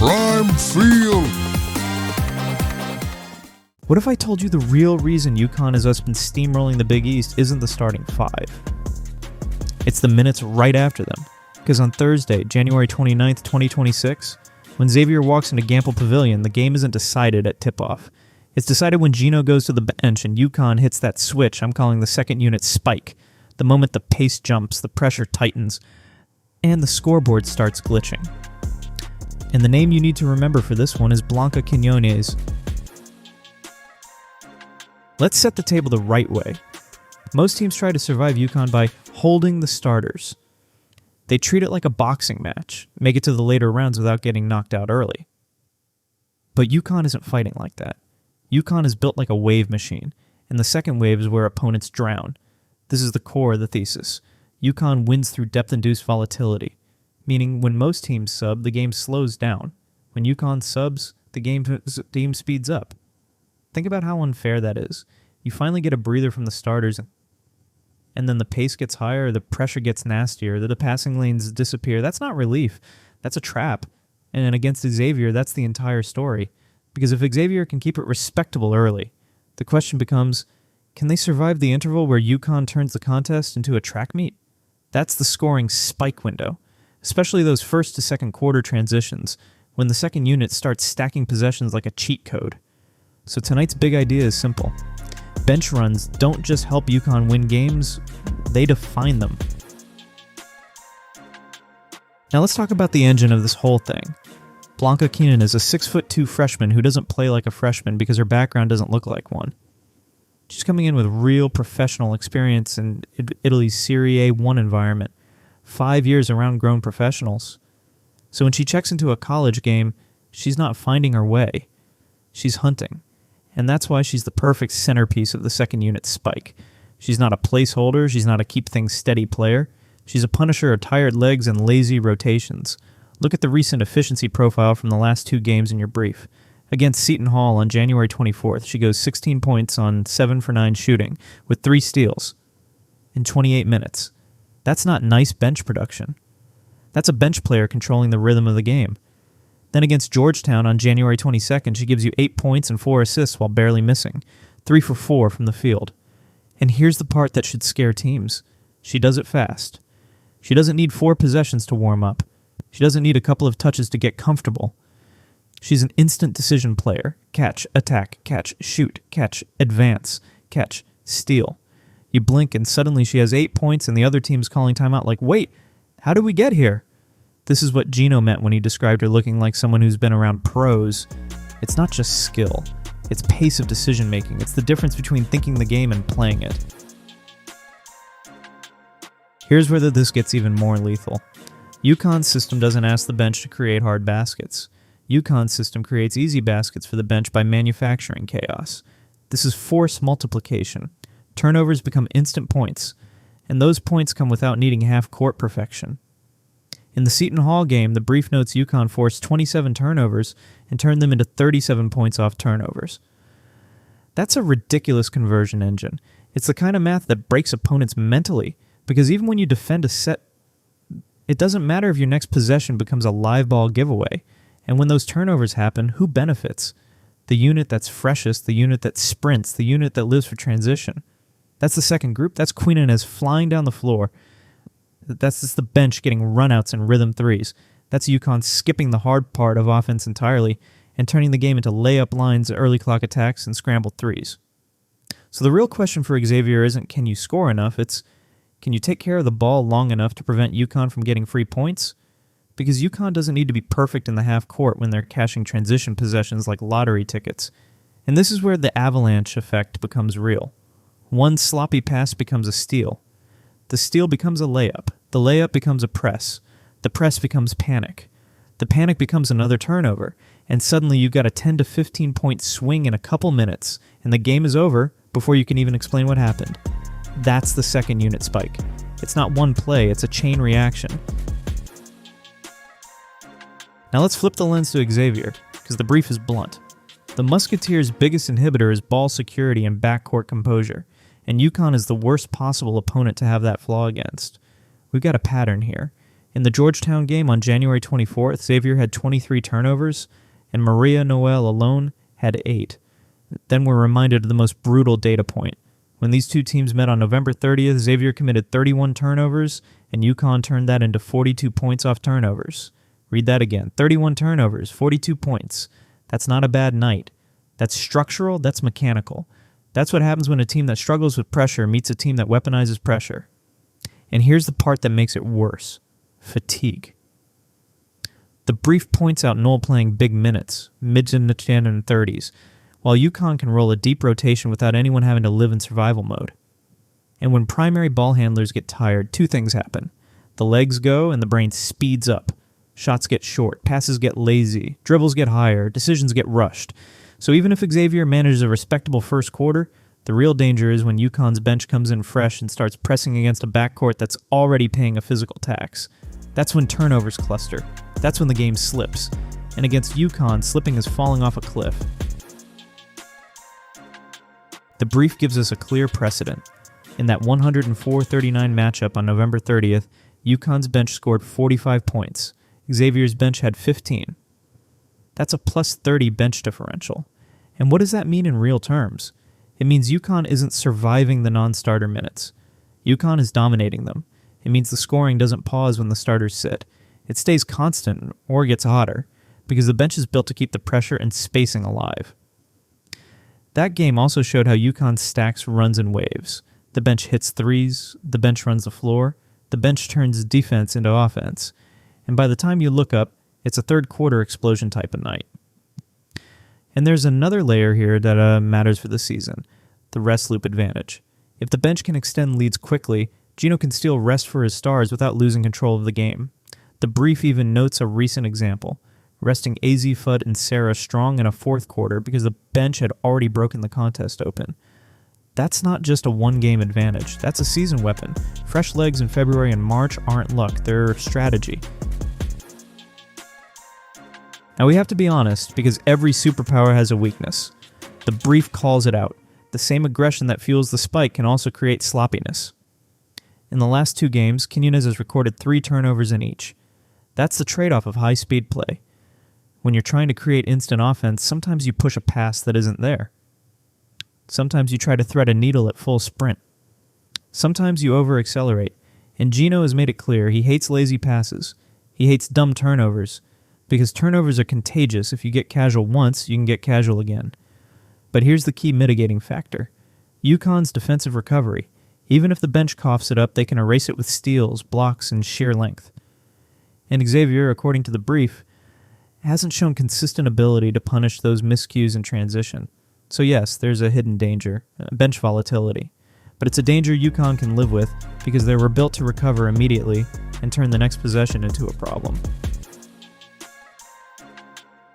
Prime Field. What if I told you the real reason UConn has been steamrolling the Big East isn't the starting five? It's the minutes right after them. Because on Thursday, January 29th, 2026, when Xavier walks into Gampel Pavilion, the game isn't decided at tip-off. It's decided when Gino goes to the bench and UConn hits that switch I'm calling the second unit spike. The moment the pace jumps, the pressure tightens, and the scoreboard starts glitching. And the name you need to remember for this one is Blanca Quiñonez. Let's set the table the right way. Most teams try to survive UConn by holding the starters. They treat it like a boxing match, make it to the later rounds without getting knocked out early. But UConn isn't fighting like that. UConn is built like a wave machine, and the second wave is where opponents drown. This is the core of the thesis. UConn wins through depth-induced volatility, meaning when most teams sub, the game slows down. When UConn subs, the game speeds up. Think about how unfair that is. You finally get a breather from the starters, and then the pace gets higher, the pressure gets nastier, the passing lanes disappear. That's not relief. That's a trap. And against Xavier, that's the entire story. Because if Xavier can keep it respectable early, the question becomes, can they survive the interval where UConn turns the contest into a track meet? That's the scoring spike window, especially those first to second quarter transitions, when the second unit starts stacking possessions like a cheat code. So tonight's big idea is simple. Bench runs don't just help UConn win games, they define them. Now let's talk about the engine of this whole thing. Blanca Quiñonez is a 6'2" freshman who doesn't play like a freshman because her background doesn't look like one. She's coming in with real professional experience in Italy's Serie A1 environment, 5 years around grown professionals. So when she checks into a college game, she's not finding her way. She's hunting. And that's why she's the perfect centerpiece of the second unit spike. She's not a placeholder, she's not a keep things steady player. She's a punisher of tired legs and lazy rotations. Look at the recent efficiency profile from the last two games in your brief. Against Seton Hall on January 24th, she goes 16 points on 7 for 9 shooting, with 3 steals in 28 minutes. That's not nice bench production. That's a bench player controlling the rhythm of the game. Then against Georgetown on January 22nd, she gives you 8 points and 4 assists while barely missing, 3 for 4 from the field. And here's the part that should scare teams. She does it fast. She doesn't need 4 possessions to warm up. She doesn't need a couple of touches to get comfortable. She's an instant decision player. Catch, attack, catch, shoot, catch, advance, catch, steal. You blink and suddenly she has 8 points and the other team's calling timeout like, wait, how did we get here? This is what Gino meant when he described her looking like someone who's been around pros. It's not just skill. It's pace of decision making. It's the difference between thinking the game and playing it. Here's where this gets even more lethal. UConn's system doesn't ask the bench to create hard baskets. UConn's system creates easy baskets for the bench by manufacturing chaos. This is force multiplication. Turnovers become instant points, and those points come without needing half-court perfection. In the Seton Hall game, the brief notes UConn forced 27 turnovers and turned them into 37 points off turnovers. That's a ridiculous conversion engine. It's the kind of math that breaks opponents mentally, because even when you defend a set, it doesn't matter if your next possession becomes a live ball giveaway. And when those turnovers happen, who benefits? The unit that's freshest, the unit that sprints, the unit that lives for transition. That's the second group. That's Quiñonez flying down the floor. That's just the bench getting runouts and rhythm threes. That's UConn skipping the hard part of offense entirely and turning the game into layup lines, early clock attacks, and scrambled threes. So the real question for Xavier isn't can you score enough, it's can you take care of the ball long enough to prevent UConn from getting free points? Because UConn doesn't need to be perfect in the half court when they're cashing transition possessions like lottery tickets. And this is where the avalanche effect becomes real. One sloppy pass becomes a steal. The steal becomes a layup. The layup becomes a press. The press becomes panic. The panic becomes another turnover. And suddenly you've got a 10 to 15 point swing in a couple minutes, and the game is over before you can even explain what happened. That's the second unit spike. It's not one play, it's a chain reaction. Now let's flip the lens to Xavier, because the brief is blunt. The Musketeers' biggest inhibitor is ball security and backcourt composure, and UConn is the worst possible opponent to have that flaw against. We've got a pattern here. In the Georgetown game on January 24th, Xavier had 23 turnovers, and Maria Noel alone had 8. Then we're reminded of the most brutal data point. When these two teams met on November 30th, Xavier committed 31 turnovers, and UConn turned that into 42 points off turnovers. Read that again. 31 turnovers, 42 points. That's not a bad night. That's structural, that's mechanical. That's what happens when a team that struggles with pressure meets a team that weaponizes pressure. And here's the part that makes it worse. Fatigue. The brief points out Noel playing big minutes, mids into 10 and 30s, while UConn can roll a deep rotation without anyone having to live in survival mode. And when primary ball handlers get tired, two things happen. The legs go and the brain speeds up. Shots get short, passes get lazy, dribbles get higher, decisions get rushed. So even if Xavier manages a respectable first quarter, the real danger is when UConn's bench comes in fresh and starts pressing against a backcourt that's already paying a physical tax. That's when turnovers cluster. That's when the game slips. And against UConn, slipping is falling off a cliff. The brief gives us a clear precedent. In that 104-39 matchup on November 30th, UConn's bench scored 45 points. Xavier's bench had 15. That's a plus 30 bench differential. And what does that mean in real terms? It means UConn isn't surviving the non-starter minutes. UConn is dominating them. It means the scoring doesn't pause when the starters sit. It stays constant or gets hotter because the bench is built to keep the pressure and spacing alive. That game also showed how UConn stacks runs in waves. The bench hits threes, the bench runs the floor, the bench turns defense into offense. And by the time you look up, it's a third quarter explosion type of night. And there's another layer here that matters for the season, the rest loop advantage. If the bench can extend leads quickly, Gino can steal rest for his stars without losing control of the game. The brief even notes a recent example, resting AZ, Fudd, and Sarah strong in a fourth quarter because the bench had already broken the contest open. That's not just a one-game advantage, that's a season weapon. Fresh legs in February and March aren't luck, they're strategy. Now we have to be honest, because every superpower has a weakness. The brief calls it out. The same aggression that fuels the spike can also create sloppiness. In the last 2 games, Quiñonez has recorded 3 turnovers in each. That's the trade-off of high-speed play. When you're trying to create instant offense, sometimes you push a pass that isn't there. Sometimes you try to thread a needle at full sprint. Sometimes you over-accelerate, and Gino has made it clear he hates lazy passes. He hates dumb turnovers, because turnovers are contagious. If you get casual once, you can get casual again. But here's the key mitigating factor. UConn's defensive recovery. Even if the bench coughs it up, they can erase it with steals, blocks, and sheer length. And Xavier, according to the brief, hasn't shown consistent ability to punish those miscues in transition. So yes, there's a hidden danger, bench volatility. But it's a danger UConn can live with because they were built to recover immediately and turn the next possession into a problem.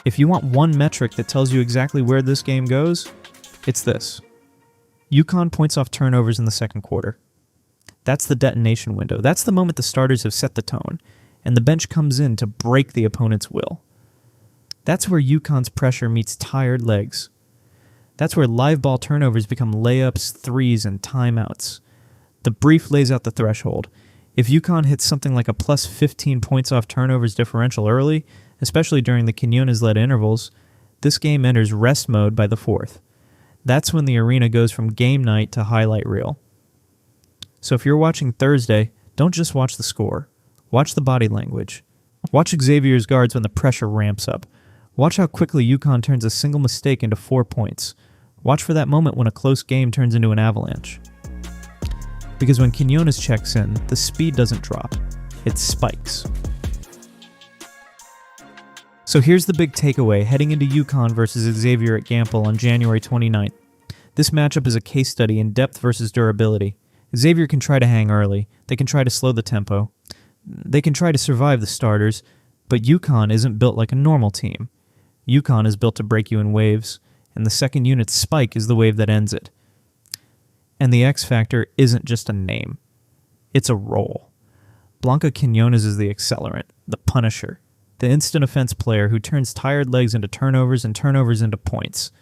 If you want one metric that tells you exactly where this game goes, it's this. UConn points off turnovers in the second quarter. That's the detonation window. That's the moment the starters have set the tone, and the bench comes in to break the opponent's will. That's where UConn's pressure meets tired legs. That's where live ball turnovers become layups, threes, and timeouts. The brief lays out the threshold. If UConn hits something like a plus 15 points off turnovers differential early, especially during the Quiñonez-led intervals, this game enters rest mode by the fourth. That's when the arena goes from game night to highlight reel. So if you're watching Thursday, don't just watch the score. Watch the body language. Watch Xavier's guards when the pressure ramps up. Watch how quickly UConn turns a single mistake into 4 points. Watch for that moment when a close game turns into an avalanche. Because when Quiñonez checks in, the speed doesn't drop. It spikes. So here's the big takeaway heading into UConn versus Xavier at Gampel on January 29th. This matchup is a case study in depth versus durability. Xavier can try to hang early. They can try to slow the tempo. They can try to survive the starters. But UConn isn't built like a normal team. UConn is built to break you in waves, and the second unit's spike is the wave that ends it. And the X factor isn't just a name. It's a role. Blanca Quiñonez is the accelerant, the punisher, the instant offense player who turns tired legs into turnovers and turnovers into points.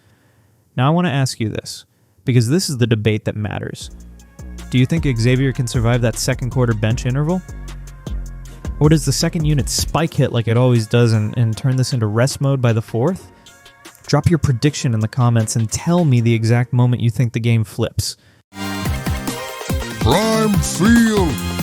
Now I want to ask you this, because this is the debate that matters. Do you think Xavier can survive that second quarter bench interval? Or does the second unit spike hit like it always does and turn this into rest mode by the fourth? Drop your prediction in the comments and tell me the exact moment you think the game flips. Prime Field!